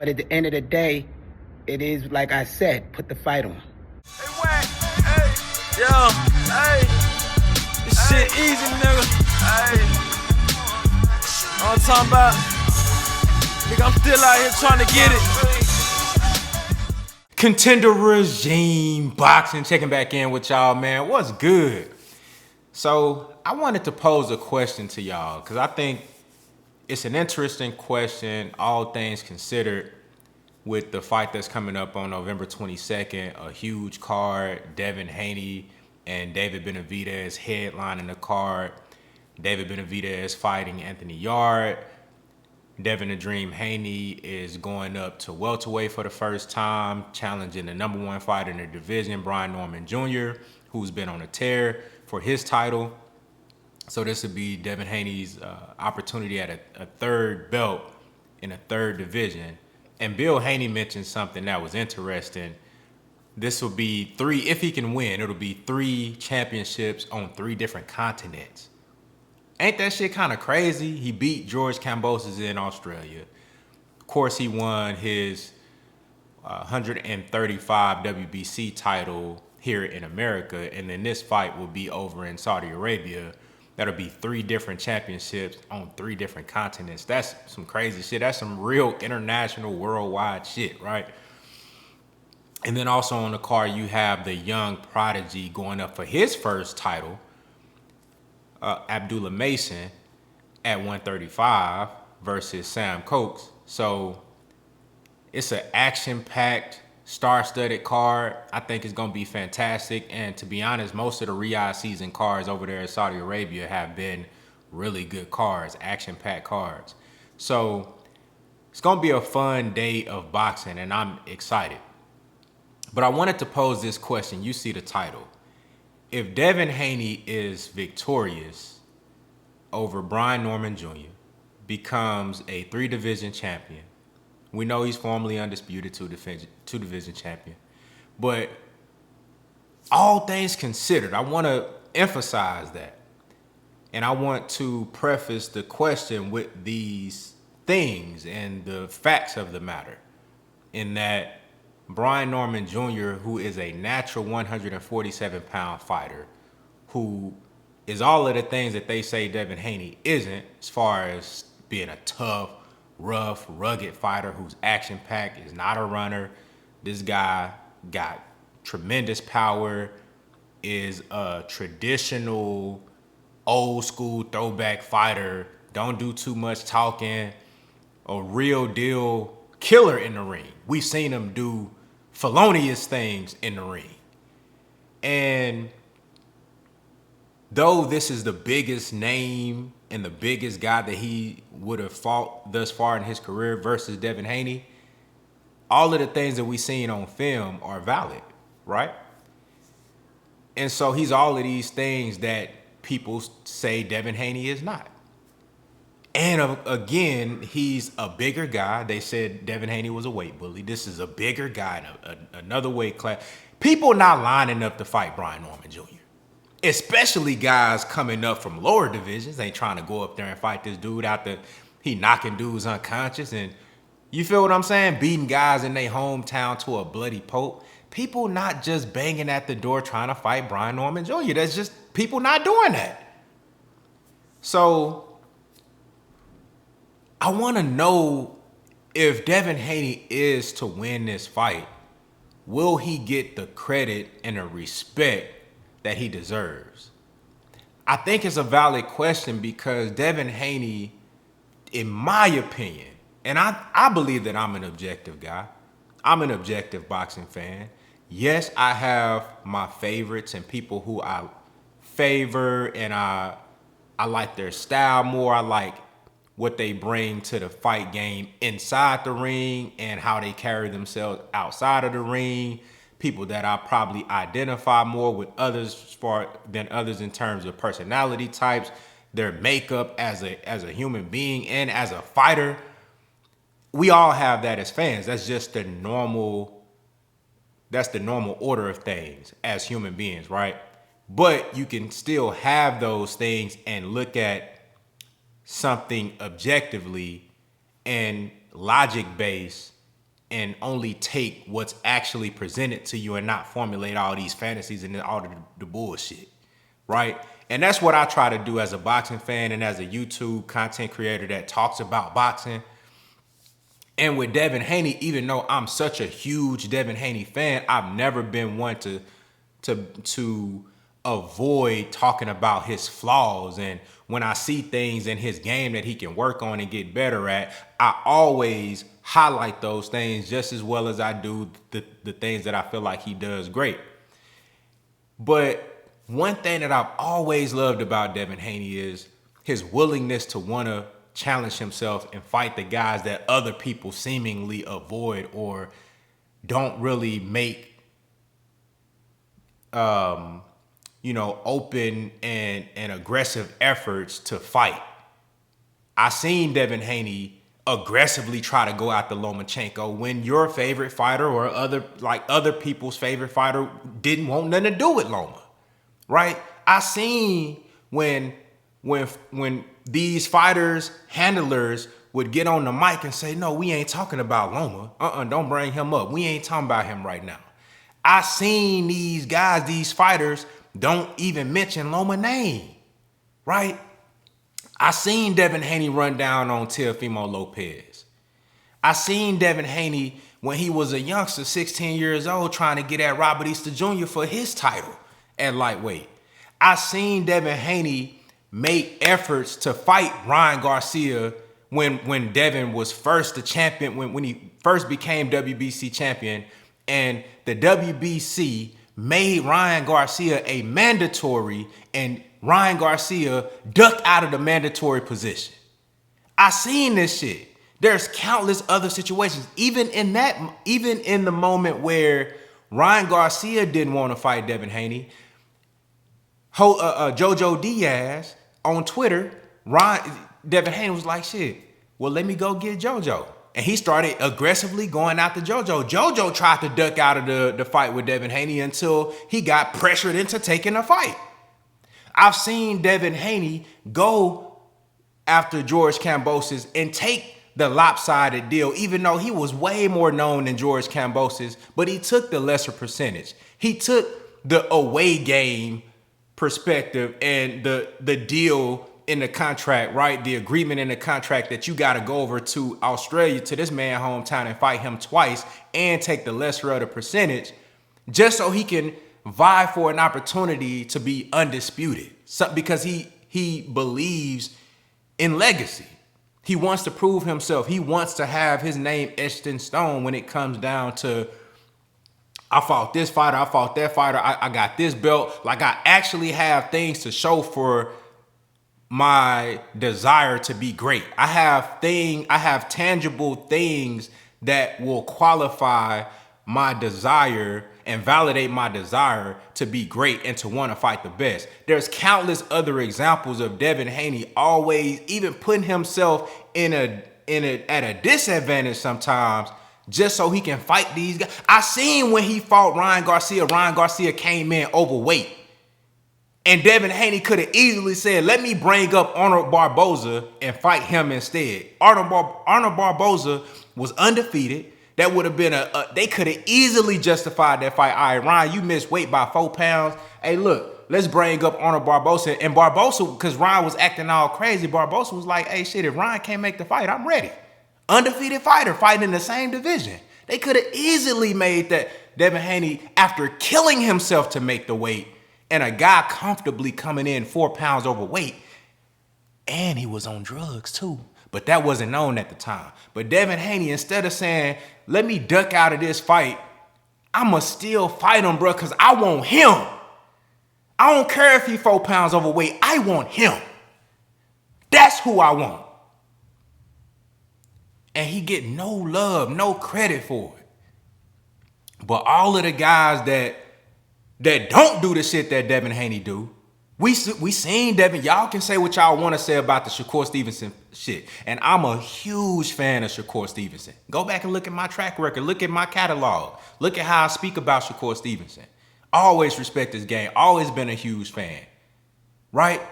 But at the end of the day, it is like I said, put the fight on. Hey, Wack, hey, yo, hey, this shit easy, nigga. Hey, all I'm talking about, nigga, I'm still out here trying to get it. Contender Regime Boxing, checking back in with y'all, man. What's good? So I wanted to pose a question to y'all because I think it's an interesting question, all things considered, with the fight that's coming up on November 22nd, a huge card. Devin Haney and David Benavidez headlining the card. David Benavidez fighting Anthony Yarde. Devin the Dream Haney is going up to welterweight for the first time, challenging the number one fighter in the division, Brian Norman Jr., who's been on a tear for his title. So this would be Devin Haney's opportunity at a third belt in a third division. And Bill Haney mentioned something that was interesting. This will be three, if he can win, it'll be 3 championships on 3 different continents. Ain't that shit kind of crazy? He beat George Kambosos in Australia. Of course, he won his 135 WBC title here in America. And then this fight will be over in Saudi Arabia. That'll be 3 different championships on 3 different continents. That's some crazy shit. That's some real international, worldwide shit, right? And then also on the card, you have the young prodigy going up for his first title, Abdullah Mason, at 135 versus Sam Cokes. So it's an action-packed, star-studded card. I think it's going to be fantastic. And to be honest, most of the Riyadh season cards over there in Saudi Arabia have been really good cards, action-packed cards. So it's going to be a fun day of boxing, and I'm excited. But I wanted to pose this question. You see the title. If Devin Haney is victorious over Brian Norman Jr., becomes a 3-division champion, we know he's formerly undisputed 2-division champion. But all things considered, I want to emphasize that. And I want to preface the question with these things and the facts of the matter. In that Brian Norman Jr., who is a natural 147-pound fighter, who is all of the things that they say Devin Haney isn't, as far as being a tough, rough, rugged fighter who's action-packed, is not a runner. This guy got tremendous power, is a traditional, old-school throwback fighter, don't do too much talking, a real deal killer in the ring. We've seen him do felonious things in the ring. And though this is the biggest name and the biggest guy that he would have fought thus far in his career versus Devin Haney, all of the things that we've seen on film are valid, right? And so he's all of these things that people say Devin Haney is not. And again, he's a bigger guy. They said Devin Haney was a weight bully. This is a bigger guy in another weight class. People not lining up to fight Brian Norman Jr., especially guys coming up from lower divisions. Ain't trying to go up there and fight this dude after he knocking dudes unconscious. And you feel what I'm saying? Beating guys in their hometown to a bloody pulp. People not just banging at the door trying to fight Brian Norman Jr. That's just people not doing that. So I want to know, if Devin Haney is to win this fight, will he get the credit and the respect that he deserves? I think it's a valid question because Devin Haney, in my opinion, and I believe that I'm an objective guy. I'm an objective boxing fan. Yes, I have my favorites and people who I favor, and I like their style more. I like what they bring to the fight game inside the ring and how they carry themselves outside of the ring. People that I probably identify more with than others in terms of personality types, their makeup as a human being and as a fighter. We all have that as fans. That's just the normal order of things as human beings, right? But you can still have those things and look at something objectively and logic-based and only take what's actually presented to you and not formulate all these fantasies and all the bullshit, right? And that's what I try to do as a boxing fan and as a YouTube content creator that talks about boxing. And with Devin Haney, even though I'm such a huge Devin Haney fan, I've never been one to avoid talking about his flaws. And when I see things in his game that he can work on and get better at, I always highlight those things just as well as I do the things that I feel like he does great. But one thing that I've always loved about Devin Haney is his willingness to want to challenge himself and fight the guys that other people seemingly avoid or don't really make open and aggressive efforts to fight. I seen Devin Haney aggressively try to go after Lomachenko when your favorite fighter or other people's favorite fighter didn't want nothing to do with Loma, right? I seen when these fighters, handlers would get on the mic and say, no, we ain't talking about Loma. Don't bring him up. We ain't talking about him right now. I seen these guys, these fighters, don't even mention Loma name, right? I seen Devin Haney run down on Teofimo Lopez. I seen Devin Haney when he was a youngster, 16 years old, trying to get at Robert Easter Jr. for his title at lightweight. I seen Devin Haney make efforts to fight Ryan Garcia when Devin was first the champion, when he first became WBC champion, and the WBC made Ryan Garcia a mandatory, and Ryan Garcia ducked out of the mandatory position. I seen this shit. There's countless other situations, even in the moment where Ryan Garcia didn't want to fight Devin Haney. Jojo Diaz on Twitter, Devin Haney was like, shit, well, let me go get Jojo. And he started aggressively going after Jojo. Jojo tried to duck out of the fight with Devin Haney until he got pressured into taking a fight. I've seen Devin Haney go after George Kambosos and take the lopsided deal, even though he was way more known than George Kambosos, but he took the lesser percentage. He took the away game perspective and the deal in the contract, right? The agreement in the contract that you got to go over to Australia, to this man's hometown, and fight him twice and take the lesser of the percentage just so he can vie for an opportunity to be undisputed. Because he believes in legacy. He wants to prove himself. He wants to have his name etched in stone when it comes down to, I fought this fighter, I fought that fighter, I got this belt. Like, I actually have things to show for my desire to be great. I have tangible things that will qualify my desire and validate my desire to be great and to want to fight the best. There's countless other examples of Devin Haney always even putting himself at a disadvantage sometimes just so he can fight these guys. I seen when he fought Ryan Garcia came in overweight. And Devin Haney could have easily said, let me bring up Arnold Barboza and fight him instead. Arnold Barboza was undefeated. That would have been they could have easily justified that fight. All right, Ryan, you missed weight by 4 pounds. Hey, look, let's bring up Arnold Barboza. And Barboza, because Ryan was acting all crazy, Barboza was like, hey, shit, if Ryan can't make the fight, I'm ready. Undefeated fighter fighting in the same division. They could have easily made that Devin Haney, after killing himself to make the weight, and a guy comfortably coming in 4 pounds overweight, and he was on drugs too. But that wasn't known at the time. But Devin Haney, instead of saying, let me duck out of this fight, I'ma still fight him, bro, because I want him. I don't care if he's 4 pounds overweight. I want him. That's who I want. And he get no love, no credit for it. But all of the guys that don't do the shit that Devin Haney do, we seen Devin. Y'all can say what y'all want to say about the Shakur Stevenson shit. And I'm a huge fan of Shakur Stevenson. Go back and look at my track record. Look at my catalog. Look at how I speak about Shakur Stevenson. Always respect his game. Always been a huge fan. Right?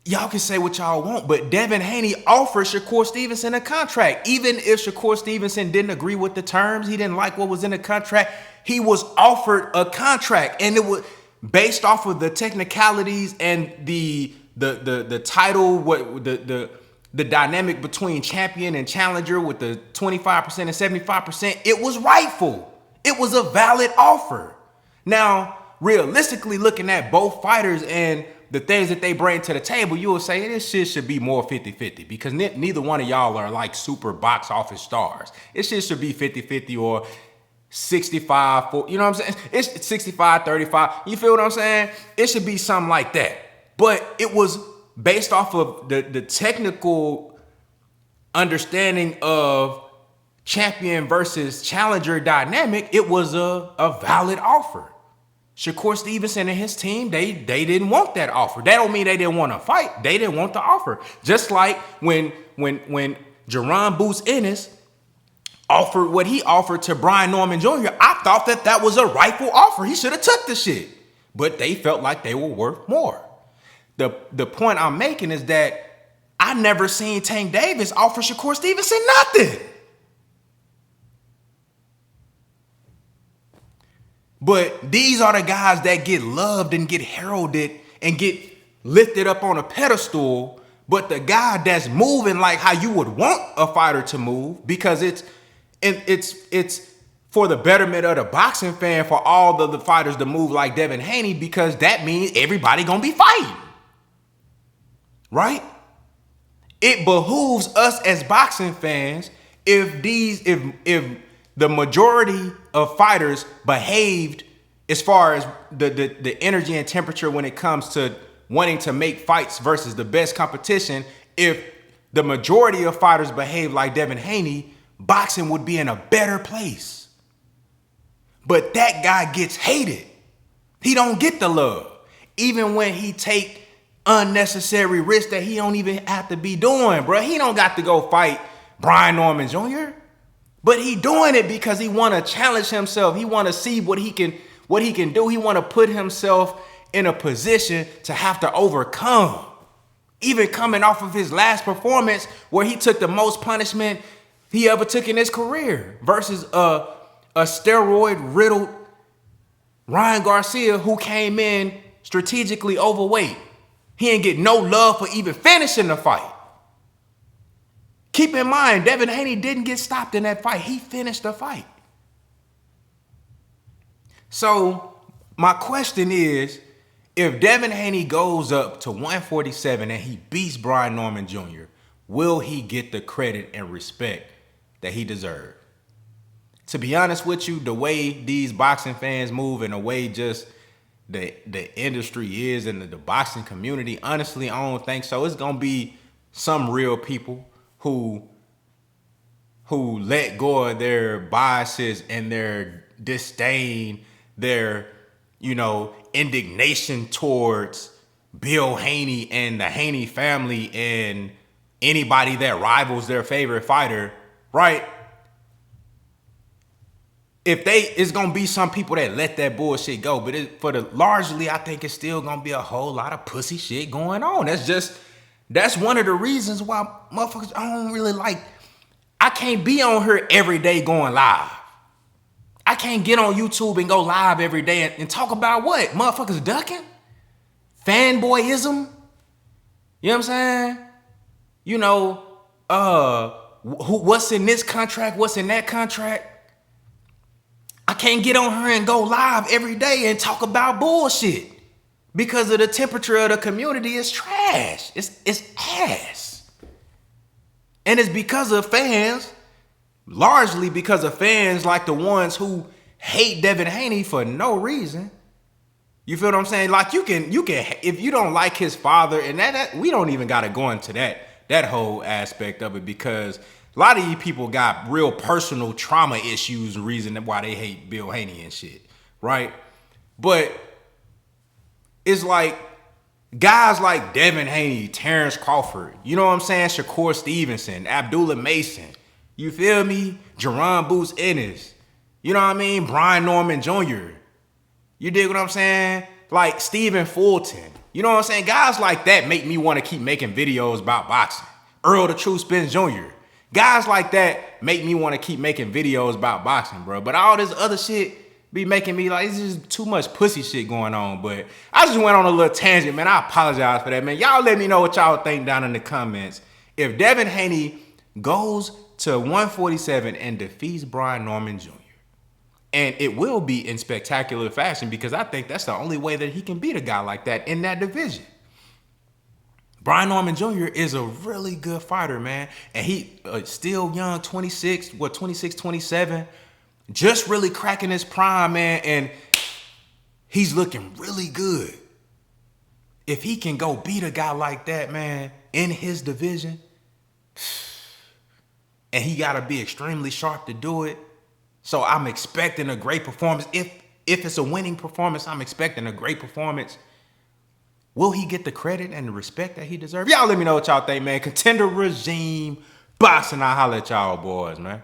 y'all can say what y'all want, but Devin Haney offered Shakur Stevenson a contract. Even if Shakur Stevenson didn't agree with the terms, he didn't like what was in the contract, he was offered a contract. And it was based off of the technicalities and the title, the dynamic between champion and challenger with the 25% and 75%, it was rightful. It was a valid offer. Now, realistically looking at both fighters and the things that they bring to the table, you will say this shit should be more 50-50 because neither one of y'all are like super box office stars. It shit should be 50-50 or 65, you know what I'm saying? It's 65-35. You feel what I'm saying? It should be something like that. But it was based off of the technical understanding of champion versus challenger dynamic. It was a valid offer. Shakur Stevenson and his team, they didn't want that offer. That don't mean they didn't want to fight. They didn't want the offer. Just like when Jerron Boots Ennis offered what he offered to Brian Norman Jr., I thought that was a rightful offer. He should have took the shit. But they felt like they were worth more. The point I'm making is that I never seen Tank Davis offer Shakur Stevenson nothing. But these are the guys that get loved and get heralded and get lifted up on a pedestal. But the guy that's moving like how you would want a fighter to move, because it's for the betterment of the boxing fan, for all the fighters to move like Devin Haney, because that means everybody gonna be fighting, right? It behooves us as boxing fans if the majority of fighters behaved as far as the energy and temperature when it comes to wanting to make fights versus the best competition. If the majority of fighters behave like Devin Haney, boxing would be in a better place. But that guy gets hated. He don't get the love. Even when he take unnecessary risks that he don't even have to be doing, bro. He don't got to go fight Brian Norman Jr., but he doing it because he want to challenge himself. He want to see what he can do. He want to put himself in a position to have to overcome. Even coming off of his last performance where he took the most punishment he ever took in his career versus a steroid-riddled Ryan Garcia who came in strategically overweight. He didn't get no love for even finishing the fight. Keep in mind, Devin Haney didn't get stopped in that fight. He finished the fight. So my question is, if Devin Haney goes up to 147 and he beats Brian Norman Jr., will he get the credit and respect that he deserved? To be honest with you, the way these boxing fans move and the way just the industry is and the boxing community, honestly, I don't think so. It's going to be some real people who let go of their biases and their disdain, their, indignation towards Bill Haney and the Haney family and anybody that rivals their favorite fighter, right? It's gonna be some people that let that bullshit go, but largely, I think it's still gonna be a whole lot of pussy shit going on. That's one of the reasons why motherfuckers, I don't really like, I can't be on here every day going live. I can't get on YouTube and go live every day and talk about what? Motherfuckers ducking? Fanboyism? You know what I'm saying? What's in this contract? What's in that contract? I can't get on here and go live every day and talk about bullshit because of the temperature of the community is trash. It's ass. And it's because of fans, largely because of fans like the ones who hate Devin Haney for no reason. You feel what I'm saying? Like you can if you don't like his father, and that we don't even got to go into that whole aspect of it, because a lot of you people got real personal trauma issues and reason why they hate Bill Haney and shit, right? But it's like guys like Devin Haney, Terrence Crawford, you know what I'm saying? Shakur Stevenson, Abdullah Mason, you feel me? Jerron Boots Ennis, you know what I mean? Brian Norman Jr., you dig what I'm saying? Like Stephen Fulton, You know what I'm saying? Guys like that make me want to keep making videos about boxing. Earl the True Spence Jr. Guys like that make me want to keep making videos about boxing, bro. But all this other shit be making me like, it's just too much pussy shit going on. But I just went on a little tangent, man. I apologize for that, man. Y'all let me know what y'all think down in the comments. If Devin Haney goes to 147 and defeats Brian Norman Jr., and it will be in spectacular fashion because I think that's the only way that he can beat a guy like that in that division. Brian Norman Jr. is a really good fighter, man. And he still young, 26, 27. Just really cracking his prime, man. And he's looking really good. If he can go beat a guy like that, man, in his division, and he got to be extremely sharp to do it. So I'm expecting a great performance. If it's a winning performance, I'm expecting a great performance. Will he get the credit and the respect that he deserves? Y'all let me know what y'all think, man. Contender regime, boxing. I'll holler at y'all boys, man.